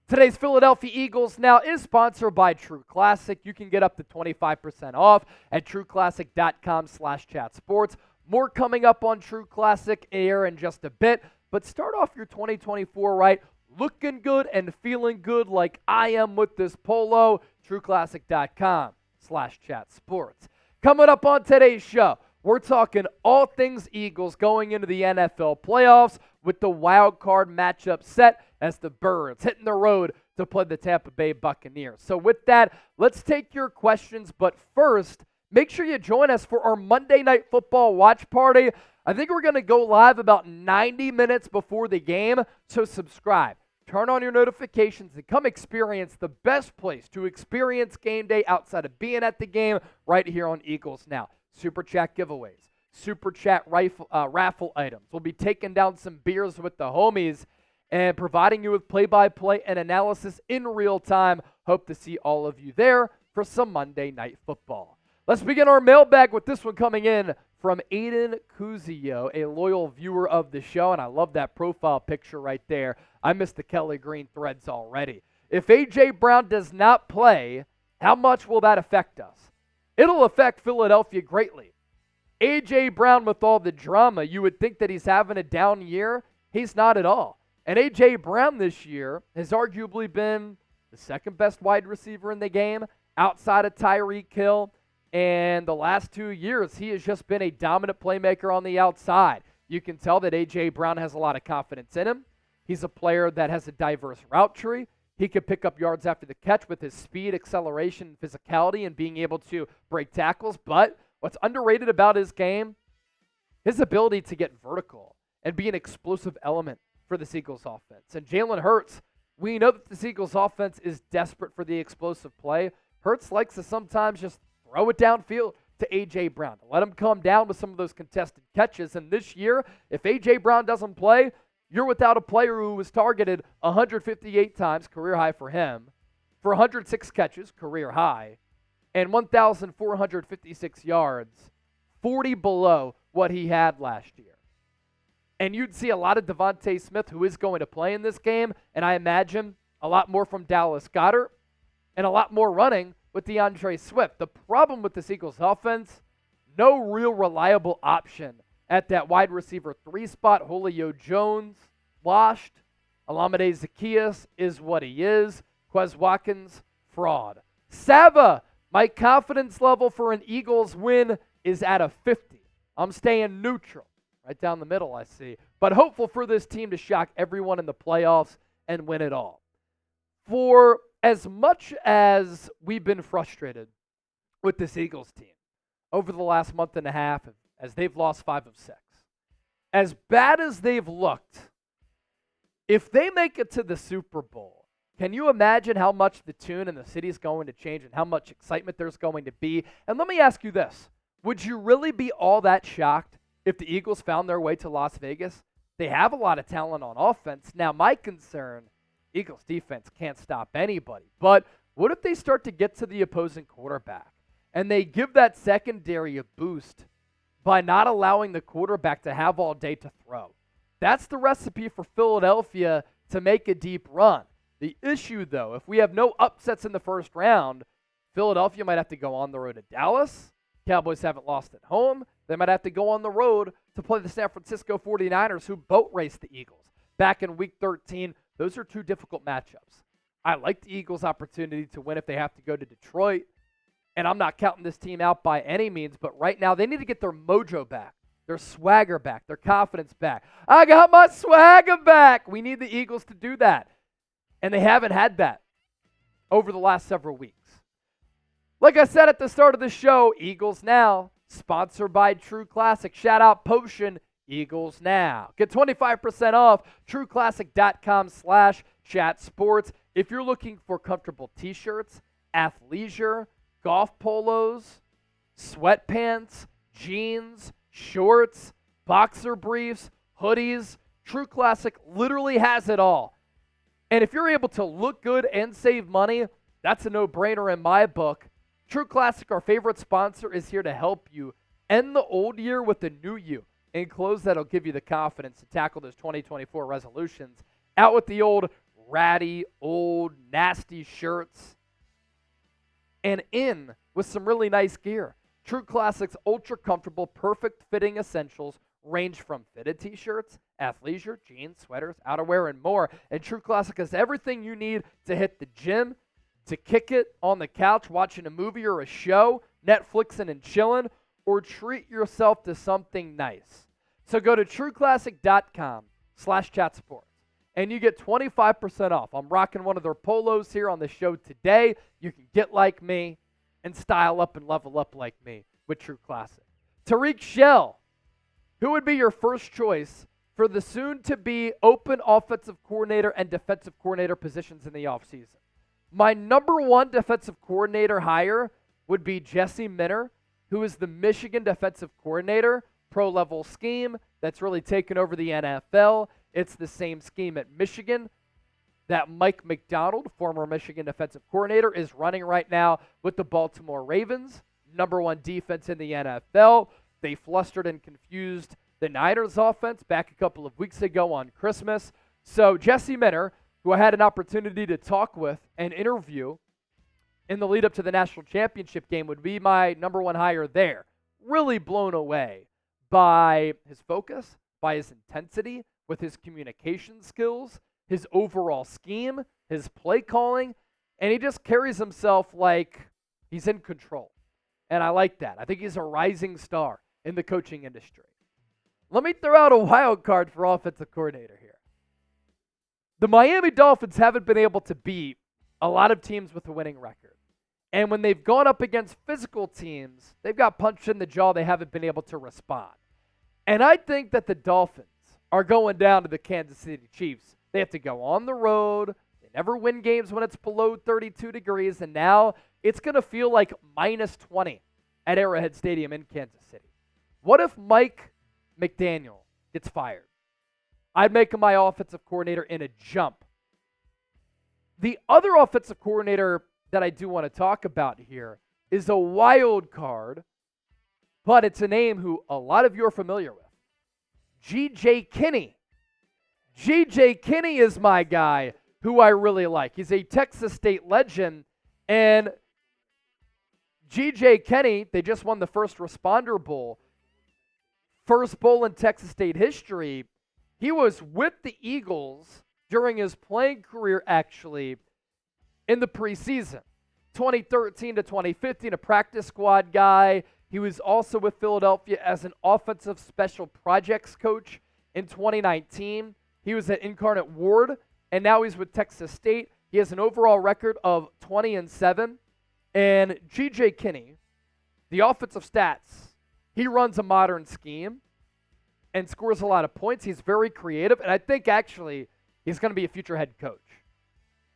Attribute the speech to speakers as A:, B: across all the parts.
A: Today's Philadelphia Eagles Now is sponsored by True Classic. You can get up to 25% off at trueclassic.com/chatsports. More coming up on True Classic air in just a bit, but start off your 2024 right, looking good and feeling good like I am with this polo. trueclassic.com/chatsports. Coming up on today's show, we're talking all things Eagles going into the NFL playoffs with the wild card matchup set as the Birds hitting the road to play the Tampa Bay Buccaneers. So with that, let's take your questions. But first, make sure you join us for our Monday Night Football watch party. I think we're going to go live about 90 minutes before the game, so subscribe. Turn on your notifications and come experience the best place to experience game day outside of being at the game right here on Eagles Now. Super Chat giveaways, Super Chat raffle items. We'll be taking down some beers with the homies and providing you with play-by-play and analysis in real time. Hope to see all of you there for some Monday Night Football. Let's begin our mailbag with this one coming in from Aiden Cuzio, a loyal viewer of the show, and I love that profile picture right there. I missed the Kelly Green threads already. If A.J. Brown does not play, how much will that affect us? It'll affect Philadelphia greatly. A.J. Brown, with all the drama, you would think that he's having a down year. He's not at all. And A.J. Brown this year has arguably been the second best wide receiver in the game outside of Tyreek Hill. And the last 2 years, he has just been a dominant playmaker on the outside. You can tell that A.J. Brown has a lot of confidence in him. He's a player that has a diverse route tree. He can pick up yards after the catch with his speed, acceleration, and physicality and being able to break tackles. But what's underrated about his game, his ability to get vertical and be an explosive element for the Eagles offense. And Jalen Hurts, we know that the Eagles offense is desperate for the explosive play. Hurts likes to sometimes just throw it downfield to A.J. Brown, to let him come down with some of those contested catches. And this year, if A.J. Brown doesn't play, you're without a player who was targeted 158 times, career high for him, for 106 catches, career high, and 1,456 yards, 40 below what he had last year. And you'd see a lot of Devontae Smith, who is going to play in this game, and I imagine a lot more from Dallas Goedert, and a lot more running with DeAndre Swift. The problem with the Eagles offense, no real reliable option at that wide receiver 3 spot. Julio Jones, washed. Alameda Zaccheaus is what he is. Quez Watkins, fraud. Sava, my confidence level for an Eagles win is at a 50. I'm staying neutral. Right down the middle, I see. But hopeful for this team to shock everyone in the playoffs and win it all. For as much as we've been frustrated with this Eagles team over the last month and a half, as they've lost 5 of 6, as bad as they've looked, if they make it to the Super Bowl, can you imagine how much the tune in the city is going to change and how much excitement there's going to be? And let me ask you this. Would you really be all that shocked if the Eagles found their way to Las Vegas? They have a lot of talent on offense. Now, my concern, Eagles defense can't stop anybody. But what if they start to get to the opposing quarterback and they give that secondary a boost by not allowing the quarterback to have all day to throw? That's the recipe for Philadelphia to make a deep run. The issue, though, if we have no upsets in the first round, Philadelphia might have to go on the road to Dallas. Cowboys haven't lost at home. They might have to go on the road to play the San Francisco 49ers, who boat raced the Eagles back in Week 13. Those are 2 difficult matchups. I like the Eagles' opportunity to win if they have to go to Detroit, and I'm not counting this team out by any means, but right now they need to get their mojo back, their swagger back, their confidence back. I got my swagger back. We need the Eagles to do that, and they haven't had that over the last several weeks. Like I said at the start of the show, Eagles Now, sponsored by True Classic. Shout out Potion, Eagles Now. Get 25% off, trueclassic.com/chatsports. If you're looking for comfortable t-shirts, athleisure, golf polos, sweatpants, jeans, shorts, boxer briefs, hoodies, True Classic literally has it all. And if you're able to look good and save money, that's a no-brainer in my book. True Classic, our favorite sponsor, is here to help you end the old year with the new you and clothes that'll give you the confidence to tackle those 2024 resolutions. Out with the old, ratty, old, nasty shirts, and in with some really nice gear. True Classics ultra comfortable, perfect fitting essentials range from fitted t-shirts, athleisure, jeans, sweaters, outerwear, and more. And True Classic has everything you need to hit the gym, to kick it on the couch watching a movie or a show, Netflixing and chilling, or treat yourself to something nice. So go to trueclassic.com/chatsports and you get 25% off. I'm rocking one of their polos here on the show today. You can get like me and style up and level up like me with True Classic. Tariq Shell, who would be your first choice for the soon-to-be open offensive coordinator and defensive coordinator positions in the offseason? My number one defensive coordinator hire would be Jesse Minter, who is the Michigan defensive coordinator, pro-level scheme that's really taken over the NFL. It's the same scheme at Michigan that Mike McDonald, former Michigan defensive coordinator, is running right now with the Baltimore Ravens, number one defense in the NFL. They flustered and confused the Niners offense back a couple of weeks ago on Christmas. So Jesse Minter, who I had an opportunity to talk with and interview in the lead up to the national championship game, would be my number one hire there. Really blown away by his focus, by his intensity, with his communication skills, his overall scheme, his play calling, and he just carries himself like he's in control. And I like that. I think he's a rising star in the coaching industry. Let me throw out a wild card for offensive coordinator here. The Miami Dolphins haven't been able to beat a lot of teams with a winning record. And when they've gone up against physical teams, they've got punched in the jaw. They haven't been able to respond. And I think that the Dolphins are going down to the Kansas City Chiefs. They have to go on the road. They never win games when it's below 32 degrees. And now it's going to feel like minus 20 at Arrowhead Stadium in Kansas City. What if Mike McDaniel gets fired? I'd make him my offensive coordinator in a jump. The other offensive coordinator that I do want to talk about here is a wild card, but it's a name who a lot of you are familiar with. G.J. Kinne. G.J. Kinne is my guy who I really like. He's a Texas State legend, and G.J. Kinne, they just won the First Responder Bowl. First bowl in Texas State history. He was with the Eagles during his playing career, actually, in the preseason. 2013 to 2015, a practice squad guy. He was also with Philadelphia as an offensive special projects coach in 2019. He was at Incarnate Ward, and now he's with Texas State. He has an overall record of 20-7. And G.J. Kinne, the offensive stats, he runs a modern scheme and scores a lot of points. He's very creative, and I think actually he's going to be a future head coach.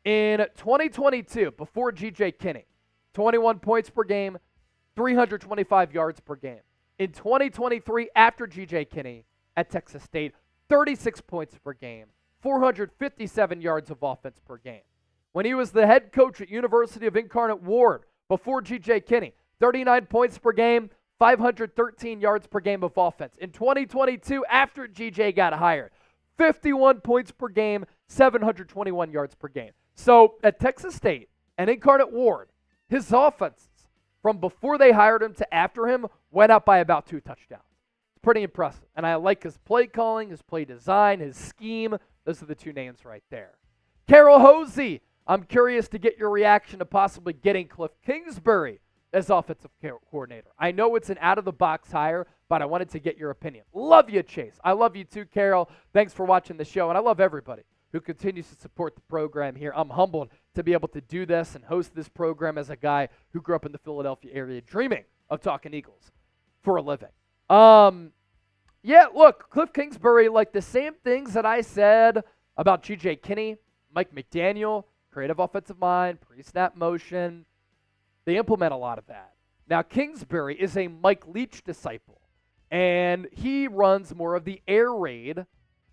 A: In 2022, before G.J. Kinne, 21 points per game, 325 yards per game. In 2023, after G.J. Kinne at Texas State, 36 points per game, 457 yards of offense per game. When he was the head coach at University of Incarnate Ward, before G.J. Kinne, 39 points per game, 513 yards per game of offense. In 2022, after G.J. got hired, 51 points per game, 721 yards per game. So at Texas State and Incarnate Ward, his offenses from before they hired him to after him went up by about 2 touchdowns. It's pretty impressive. And I like his play calling, his play design, his scheme. Those are the 2 names right there. Carol Hosey, I'm curious to get your reaction to possibly getting Cliff Kingsbury as offensive coordinator. I know it's an out-of-the-box hire, but I wanted to get your opinion. Love you, Chase. I love you too, Carol. Thanks for watching the show, and I love everybody who continues to support the program here. I'm humbled to be able to do this and host this program as a guy who grew up in the Philadelphia area dreaming of talking Eagles for a living. Yeah, look, Cliff Kingsbury, like the same things that I said about G.J. Kinne, Mike McDaniel, creative offensive mind, pre-snap motion, they implement a lot of that. Now, Kingsbury is a Mike Leach disciple, and he runs more of the air raid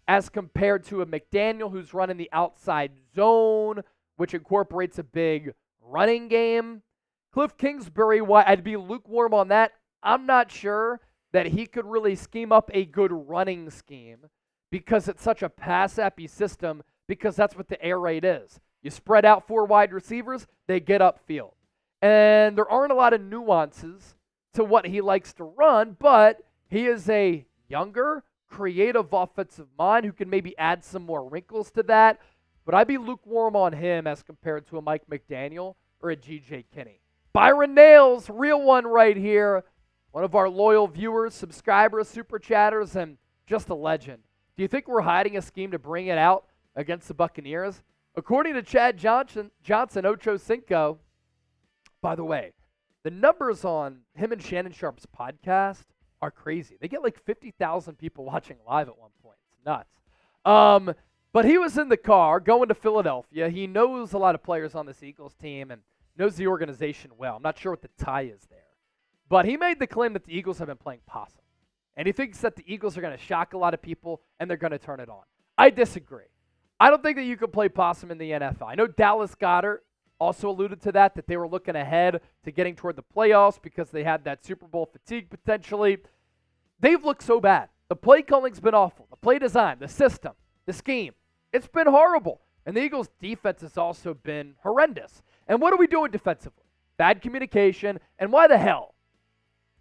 A: as compared to a McDaniel who's running the outside zone, which incorporates a big running game. Cliff Kingsbury, why I'd be lukewarm on that. I'm not sure that he could really scheme up a good running scheme because it's such a pass-happy system because that's what the air raid is. You spread out 4 wide receivers, they get upfield. And there aren't a lot of nuances to what he likes to run, but he is a younger, creative offensive mind who can maybe add some more wrinkles to that. But I'd be lukewarm on him as compared to a Mike McDaniel or a G.J. Kinne. Byron Nails, real one right here. One of our loyal viewers, subscribers, super chatters, and just a legend. Do you think we're hiding a scheme to bring it out against the Buccaneers? According to Chad Johnson, Ocho Cinco, by the way, the numbers on him and Shannon Sharp's podcast are crazy. They get like 50,000 people watching live at one point. It's nuts. But he was in the car going to Philadelphia. He knows a lot of players on this Eagles team and knows the organization well. I'm not sure what the tie is there. But he made the claim that the Eagles have been playing possum. And he thinks that the Eagles are going to shock a lot of people and they're going to turn it on. I disagree. I don't think that you can play possum in the NFL. I know Dallas Goedert also alluded to that they were looking ahead to getting toward the playoffs because they had that Super Bowl fatigue potentially. They've looked so bad. The play calling's been awful. The play design, the system, the scheme, it's been horrible. And the Eagles' defense has also been horrendous. And what are we doing defensively? Bad communication. And why the hell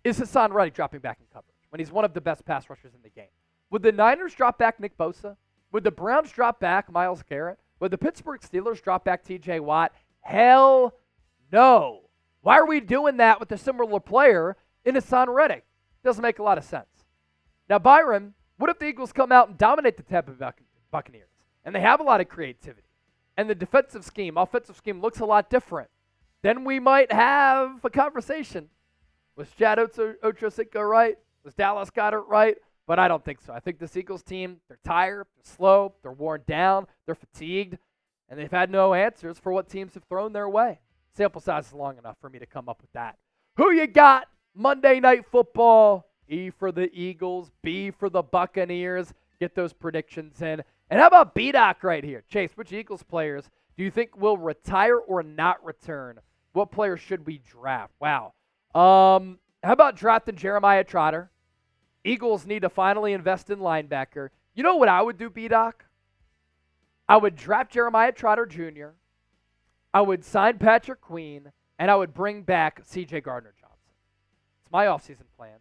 A: is Hassan Reddick dropping back in coverage when he's one of the best pass rushers in the game? Would the Niners drop back Nick Bosa? Would the Browns drop back Myles Garrett? Would the Pittsburgh Steelers drop back T.J. Watt? Hell no. Why are we doing that with a similar player in Hassan Reddick? Doesn't make a lot of sense. Now, Byron, what if the Eagles come out and dominate the Tampa Bay Buccaneers? And they have a lot of creativity. And the defensive scheme, offensive scheme looks a lot different. Then we might have a conversation. Was Chad Ochocinco right? Was Dallas Goedert right? But I don't think so. I think this Eagles team, they're tired, they're slow, they're worn down, they're fatigued, and they've had no answers for what teams have thrown their way. Sample size is long enough for me to come up with that. Who you got? Monday Night Football. E for the Eagles, B for the Buccaneers. Get those predictions in. And how about B-Doc right here? Chase, which Eagles players do you think will retire or not return? What players should we draft? Wow. How about drafting Jeremiah Trotter? Eagles need to finally invest in linebacker. You know what I would do, B-Doc? I would draft Jeremiah Trotter Jr., I would sign Patrick Queen, and I would bring back C.J. Gardner-Johnson. It's my offseason plan,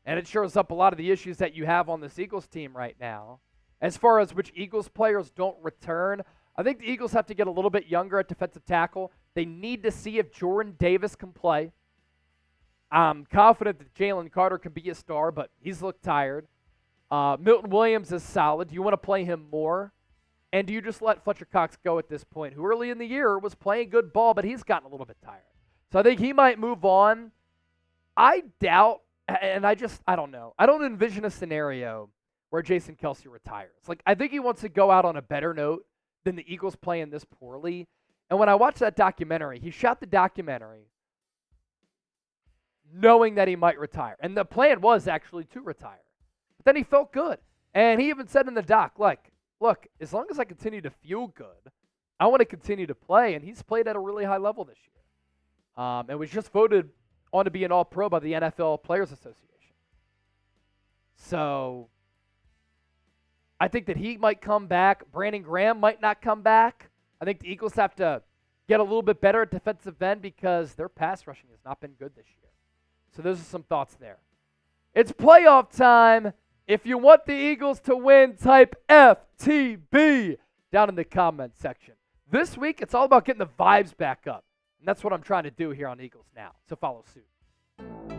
A: and it shows up a lot of the issues that you have on this Eagles team right now. As far as which Eagles players don't return, I think the Eagles have to get a little bit younger at defensive tackle. They need to see if Jordan Davis can play. I'm confident that Jalen Carter can be a star, but he's looked tired. Milton Williams is solid. Do you want to play him more? And do you just let Fletcher Cox go at this point, who early in the year was playing good ball, but he's gotten a little bit tired. So I think he might move on. I doubt, and I don't know. I don't envision a scenario where Jason Kelce retires. Like, I think he wants to go out on a better note than the Eagles playing this poorly. And when I watched that documentary, he shot the documentary knowing that he might retire. And the plan was actually to retire. But then he felt good. And he even said in the doc, like, look, as long as I continue to feel good, I want to continue to play. And he's played at a really high level this year. And was just voted on to be an All-Pro by the NFL Players Association. So I think that he might come back. Brandon Graham might not come back. I think the Eagles have to get a little bit better at defensive end because their pass rushing has not been good this year. So those are some thoughts there. It's playoff time. If you want the Eagles to win, type FTB down in the comment section. This week, it's all about getting the vibes back up. And that's what I'm trying to do here on Eagles Now. So follow suit.